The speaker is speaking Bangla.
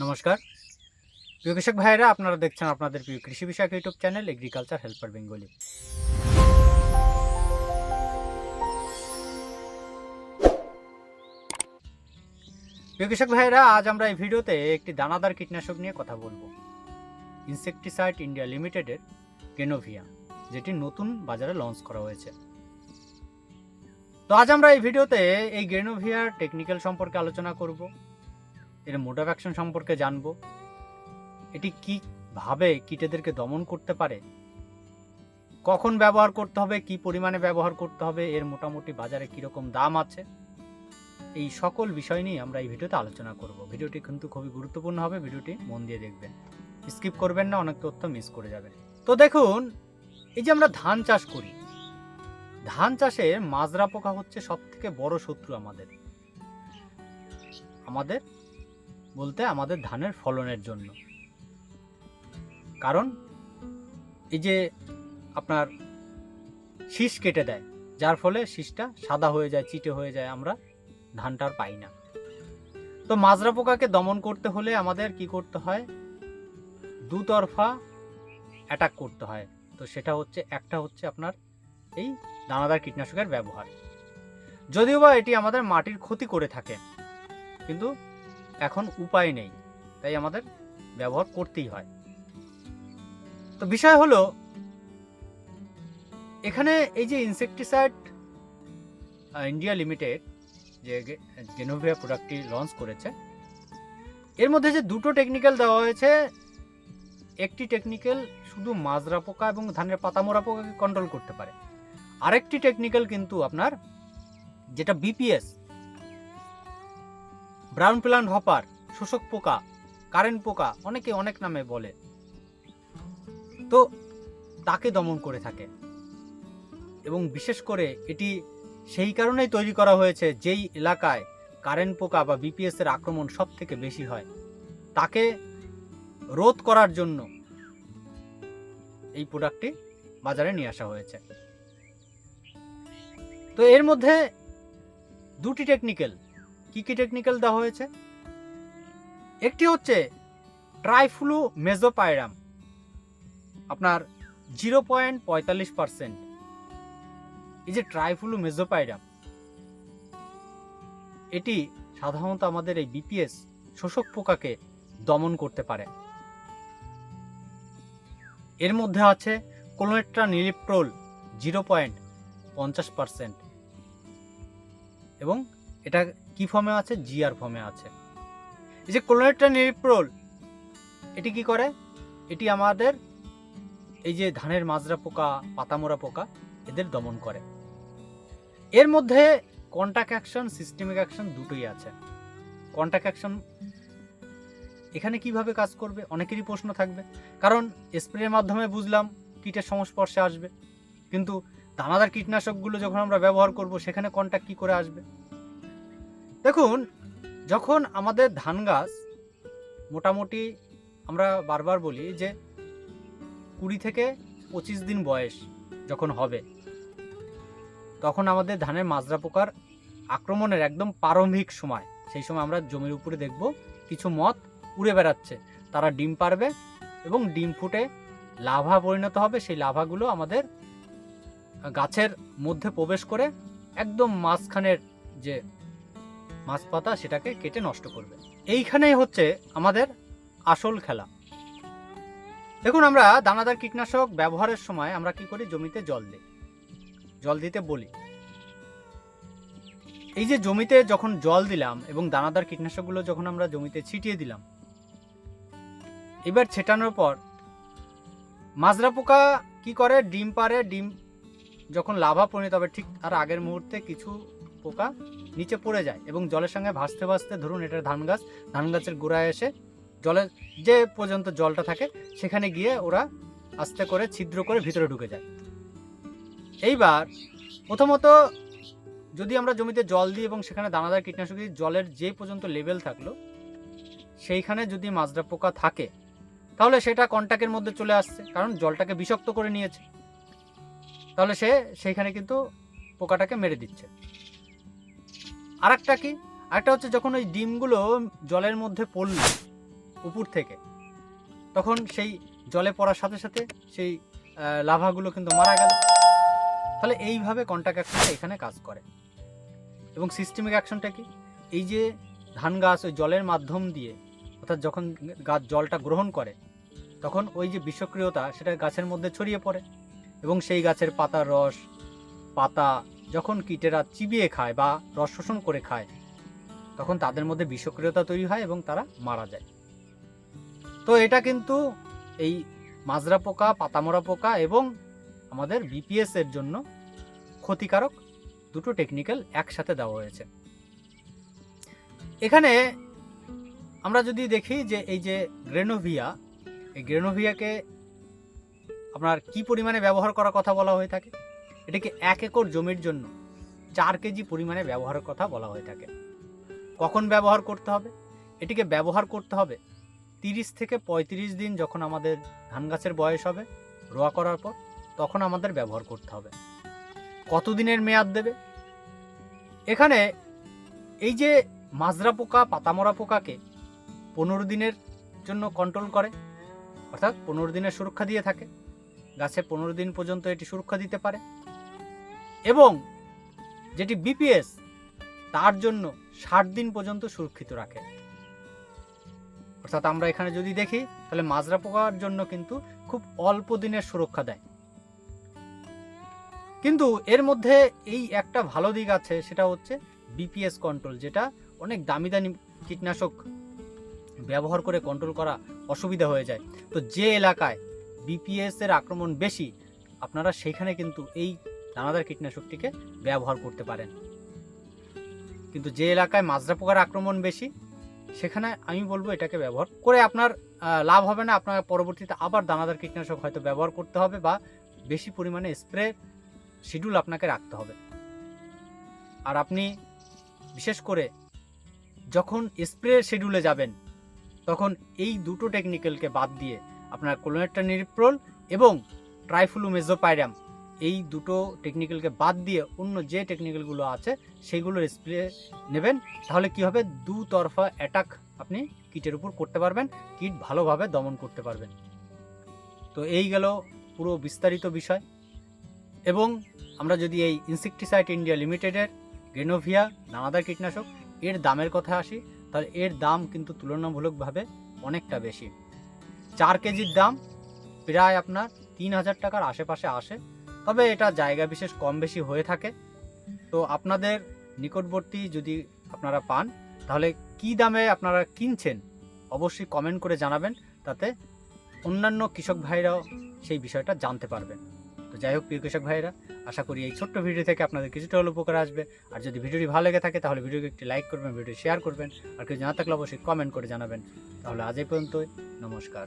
নমস্কার প্রিয় কৃষক ভাইরা, আপনারা দেখছেন আপনাদের প্রিয় কৃষি বিষয়ক YouTube channel agriculture helper Bengali. প্রিয় কৃষক ভাইরা, আজ আমরা এই ভিডিওতে একটি দানাদার কীটনাশক নিয়ে কথা বলবো, ইনসেক্টিসাইড ইন্ডিয়া লিমিটেডের গ্রেনোভিয়া, যেটি নতুন বাজারে লঞ্চ করা হয়েছে। তো আজ আমরা এই ভিডিওতে এই গ্রেনোভিয়ার টেকনিক্যাল সম্পর্কে আলোচনা করব, এর মোড অফ অ্যাকশন সম্পর্কে জানবো, এটি কিভাবে কীটেদেরকে দমন করতে পারে, কখন ব্যবহার করতে হবে, কি পরিমাণে ব্যবহার করতে হবে, এর মোটামুটি বাজারে কীরকম দাম আছে, এই সকল বিষয় নিয়ে আমরা এই ভিডিওতে আলোচনা করব। ভিডিওটি কিন্তু খুবই গুরুত্বপূর্ণ হবে, ভিডিওটি মন দিয়ে দেখবেন, স্কিপ করবেন না, অনেক তথ্য মিস করে যাবেন। তো দেখুন, এই যে আমরা ধান চাষ করি, ধান চাষে মাজরা পোকা হচ্ছে সব থেকে বড় শত্রু আমাদের বলতে আমাদের ধানের ফলনের জন্য। কারণ এই যে আপনার শীষ কেটে দেয়, যার ফলে শীষটা সাদা হয়ে যায়, চিটে হয়ে যায়, আমরা ধানটা আর পাই না। তো মাজরা পোকাকে দমন করতে হলে আমাদের কি করতে হয়, দুতরফা অ্যাটাক করতে হয়। তো সেটা হচ্ছে, একটা হচ্ছে আপনার এই দানাদার কীটনাশকের ব্যবহার। যদিও বা এটি আমাদের মাটির ক্ষতি করে থাকে, কিন্তু এখন উপায় নেই, তাই আমাদের ব্যবহার করতেই হয়। তো বিষয় হলো, এখানে এই যে ইনসেক্টিসাইড ইন্ডিয়া লিমিটেড যে গ্রেনোভিয়া প্রোডাক্টটি লঞ্চ করেছে, এর মধ্যে যে দুটো টেকনিক্যাল দেওয়া হয়েছে, একটি টেকনিক্যাল শুধু মাজরা পোকা এবং ধানের পাতামোড়া পোকাকে কন্ট্রোল করতে পারে, আরেকটি টেকনিক্যাল কিন্তু আপনার যেটা বিপিএস, ব্রাউন প্লান্ট হপার, শোষক পোকা, কারেন্ট পোকা, অনেকে অনেক নামে বলে, তো তাকে দমন করে থাকে। এবং বিশেষ করে এটি সেই কারণেই তৈরি করা হয়েছে, যেই এলাকায় কারেন্ট পোকা বা বিপিএস এর আক্রমণ সব থেকে বেশি হয়, তাকে রোধ করার জন্য এই প্রোডাক্টটি বাজারে নিয়ে আসা হয়েছে। তো এর মধ্যে দুটি টেকনিক্যাল, কি কি টেকনিক্যাল দেওয়া হয়েছে, একটি হচ্ছে ট্রাইফ্লু মেজোপাইরাম, আপনার 0.45%। এই যে ট্রাইফ্লু মেজোপাইরাম, এটি সাধারণত আমাদের এই বিপিএস শোষক পোকাকে দমন করতে পারে। এর মধ্যে আছে ক্লোনেট্রানিলিপ্রোল 0.50%, এবং এটা কি ফর্মে আছে, জিআর ফর্মে আছে। এই যে ক্লোনেট্রানিলিপ্রোল, এটি কি করে, এটি আমাদের এই যে ধানের মাজরা পোকা, পাতামোড়া পোকা, এদের দমন করে। এর মধ্যে কন্টাক্ট অ্যাকশন, সিস্টেমিক অ্যাকশন দুটোই আছে। কন্টাক্ট অ্যাকশন এখানে কিভাবে কাজ করবে, অনেকেরই প্রশ্ন থাকবে, কারণ স্প্রের মাধ্যমে বুঝলাম কীটের সংস্পর্শে আসবে, কিন্তু দানাদার কীটনাশকগুলো যখন আমরা ব্যবহার করব, সেখানে কন্টাক্ট কি করে আসবে। দেখুন, যখন আমাদের ধান গাছ মোটামুটি, আমরা বারবার বলি যে 20 থেকে 25 দিন বয়স যখন হবে, তখন আমাদের ধানের মাজরা পোকার আক্রমণের একদম প্রারম্ভিক সময়। সেই সময় আমরা জমির উপরে দেখব কিছু মথ উড়ে বেড়াচ্ছে, তারা ডিম পারবে এবং ডিম ফুটে লাভা পরিণত হবে। সেই লাভাগুলো আমাদের গাছের মধ্যে প্রবেশ করে একদম মাঝখানের যে মাছ পাতা, সেটাকে কেটে নষ্ট করবে। এইখানেই হচ্ছে আমাদের আসল খেলা। দেখুন, আমরা দানাদার কীটনাশক ব্যবহারের সময় আমরা কি করি, জমিতে জল দিতে বলি। এই যে জমিতে যখন জল দিলাম এবং দানাদার কীটনাশকগুলো যখন আমরা জমিতে ছিটিয়ে দিলাম, এবার ছেটানোর পর মাজরা পোকা কি করে, ডিম পারে। ডিম যখন লাভা পরিণত হবে, ঠিক তার আগের মুহূর্তে কিছু পোকা নিচে পড়ে যায় এবং জলের সঙ্গে ভাসতে ভাসতে, ধরুন এটা ধান গাছের গোড়ায় এসে জলের যে পর্যন্ত জলটা থাকে সেখানে গিয়ে ওরা আস্তে করে ছিদ্র করে ভিতরে ঢুকে যায়। এইবার প্রথমত যদি আমরা জমিতে জল দিই এবং সেখানে দানাদার কীটনাশক দিই, জলের যে পর্যন্ত লেভেল থাকলো সেইখানে যদি মাজরা পোকা থাকে, তাহলে সেটা কন্টাক্টের মধ্যে চলে আসছে, কারণ জলটাকে বিষাক্ত করে নিয়েছে, তাহলে সেইখানে কিন্তু পোকাটাকে মেরে দিচ্ছে। আরেকটা হচ্ছে, যখন ওই ডিমগুলো জলের মধ্যে পড়লো, উপর থেকে, তখন সেই জলে পড়ার সাথে সাথে সেই লাভাগুলো কিন্তু মারা গেল। তাহলে এইভাবে কন্ট্যাক্ট অ্যাকশনটা এখানে কাজ করে। এবং সিস্টেমিক অ্যাকশনটা কি, এই যে ধান গাছ ওই জলের মাধ্যম দিয়ে, অর্থাৎ যখন গাছ জলটা গ্রহণ করে তখন ওই যে বিষক্রিয়তা সেটা গাছের মধ্যে ছড়িয়ে পড়ে, এবং সেই গাছের পাতার রস, পাতা যখন কীটেরা চিবিয়ে খায় বা রস শোষণ করে খায়, তখন তাদের মধ্যে বিষক্রিয়তা তৈরি হয় এবং তারা মারা যায়। তো এটা কিন্তু এই মাজরা পোকা, পাতামরা পোকা এবং আমাদের বিপিএস এর জন্য ক্ষতিকারক দুটো টেকনিক্যাল একসাথে দেওয়া হয়েছে। এখানে আমরা যদি দেখি যে এই যে গ্রেনোভিয়া, এই গ্রেনোভিয়াকে আপনার কি পরিমাণে ব্যবহার করার কথা বলা হয়ে থাকে, এটাকে 1 একর জমির জন্য 4 কেজি পরিমাণে ব্যবহারের কথা বলা হয়ে থাকে। কখন ব্যবহার করতে হবে, এটিকে ব্যবহার করতে হবে 30 থেকে 35 দিন যখন আমাদের ধান গাছের বয়স হবে রোয়া করার পর, তখন আমাদের ব্যবহার করতে হবে। কতদিনের মেয়াদ দেবে, এখানে এই যে মাজরা পোকা, পাতামরা পোকাকে 15 দিনের জন্য কন্ট্রোল করে, অর্থাৎ 15 দিনের সুরক্ষা দিয়ে থাকে, গাছে 15 দিন পর্যন্ত এটি সুরক্ষা দিতে পারে। এবং যেটি বিপিএস তার জন্য 60 দিন পর্যন্ত সুরক্ষিত রাখে। অর্থাৎ আমরা এখানে যদি দেখি তাহলে মাজরা পোকার জন্য কিন্তু খুব অল্প দিনের সুরক্ষা দেয়। কিন্তু এর মধ্যে এই একটা ভালো দিক আছে, সেটা হচ্ছে বিপিএস কন্ট্রোল, যেটা অনেক দামি দামি কীটনাশক ব্যবহার করে কন্ট্রোল করা অসুবিধা হয়ে যায়। তো যে এলাকায় বিপিএস এর আক্রমণ বেশি, আপনারা সেখানে কিন্তু এই দানাদার কীটনাশকটিকে ব্যবহার করতে পারেন। কিন্তু যে এলাকায় মাজরা পোকার আক্রমণ বেশি, সেখানে আমি বলবো এটাকে ব্যবহার করে আপনার লাভ হবে না। আপনার পরবর্তীতে আবার দানাদার কীটনাশক হয়তো ব্যবহার করতে হবে বা বেশি পরিমাণে স্প্রে শিডিউল আপনাকে রাখতে হবে। আর আপনি বিশেষ করে যখন স্প্রে শিডিউলে যাবেন, তখন এই দুটো টেকনিক্যালকে বাদ দিয়ে আপনার ক্লোনেট্রানিলিপ্রোল এবং ট্রাইফ্লুমেজোপাইরাম, এই দুটো টেকনিক্যালকে বাদ দিয়ে অন্য যে টেকনিক্যালগুলো আছে সেইগুলোর স্প্রে নেবেন। তাহলে কি হবে, দুতরফা অ্যাটাক আপনি কীটের উপর করতে পারবেন, কীট ভালোভাবে দমন করতে পারবেন। তো এই গেল পুরো বিস্তারিত বিষয়। এবং আমরা যদি এই ইনসেকটিসাইড ইন্ডিয়া লিমিটেডের গ্রেনোভিয়া দানাদার কীটনাশক এর দামের কথা আসি, তাহলে এর দাম কিন্তু তুলনামূলকভাবে অনেকটা বেশি। 4 কেজির দাম প্রায় আপনার 3000 টাকার আশেপাশে আসে, তবে এটা জায়গা বিশেষ কম বেশি হয়ে থাকে। তো আপনাদের নিকটবর্তী যদি আপনারা পান, তাহলে কি দামে আপনারা কিনছেন অবশ্যই কমেন্ট করে জানাবেন, তাতে অন্যান্য কৃষক ভাইরাও সেই বিষয়টা জানতে পারবেন। তো যাই হোক প্রিয় কৃষক ভাইরা, আশা করি এই ছোট্ট ভিডিও থেকে আপনাদের কিছুটা হলেও উপকার আসবে। আর যদি ভিডিওটি ভালো লেগে থাকে তাহলে ভিডিওকে একটি লাইক করবেন, ভিডিও শেয়ার করবেন, আর কেউ জানা থাকলে অবশ্যই কমেন্ট করে জানাবেন। তাহলে আজ এই পর্যন্তই, নমস্কার।